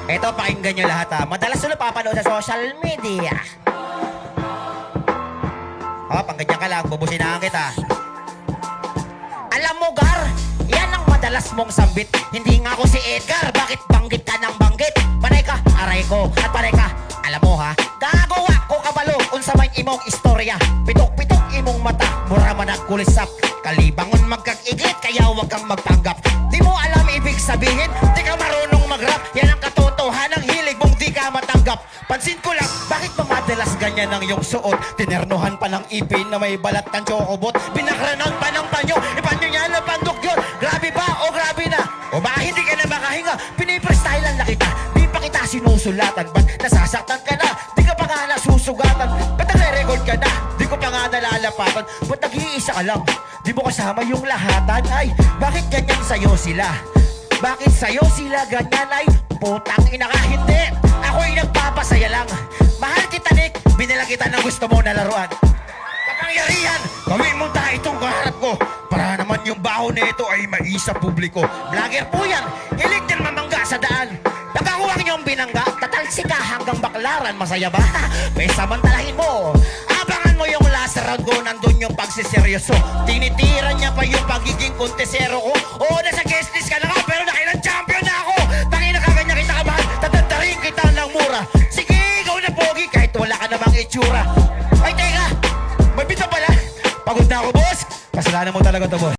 Ito, pakinggan nyo lahat ha. Madalas nyo napapanood sa social media. Pang ganyan ka lang, bubusinahan kita. Alam mo, Gar, yan ang madalas mong sambit. Hindi nga ako si Edgar, bakit banggit ka ng banggit? Panay ka, aray ko, at panay ka. Alam mo ha, gagawa ko kabalo, unsa man imong istorya. Pitok-pitok imong mata, mura man nagkulisap. Kalibangon magkag-iglit, kaya huwag kang magpanggap. Di mo alam ibig sabihin, di ka marunong mag-rap. Yan ang katotohanan, hilig mong di ka matanggap. Pansin ko lang, bakit ba madalas ganyan ang iyong suot? Tinernuhan pa ng ipin na may balat ng chocobot. Pinakranan pa ng panyo, ipanyo niya na pandugyot. Grabe ba o grabe na? O baka hindi ka na makahinga, piniprestylan na kita. Di pa kita sinusulatan, ba't nasasaktan ka na? Di ka pa nga nasusugatan, ba't nagre-record ka na? Di ko pa nga nalalapatan, ba't nag-iisa ka lang? Di mo kasama yung lahatan? Ay, bakit ganyan sa'yo sila? Bakit sa'yo sila ganyan? Ay, putang ina ka, hindi. Ako'y nagpapasaya lang. Mahal kita, Nick, binila kita ng gusto mo na laruan. Kapangyarihan, gawin mo tayo itong kaharap ko para naman yung baho na ito ay maisa publiko. Vlogger po yan, hilig din mamangga sa daan. Pagkakuha niyong binangga, tatalsi ka hanggang baklaran. Masaya ba? May samantalahin mo. Abangan mo yung last round ko, nandun yung pagsiseryoso. Tinitira niya pa yung pagiging kontesero ko. Oo, nasa guest list ka na nga, pero nakailang champion na ako. Tangina ka, ganyan kita kamahal, tatantarin kita ng mura. Sige, ikaw na pogi, kahit wala ka namang itsura. Ay, teka, may bita pala. Pagod na ako, boss. Kasalanan mo talaga to, boss.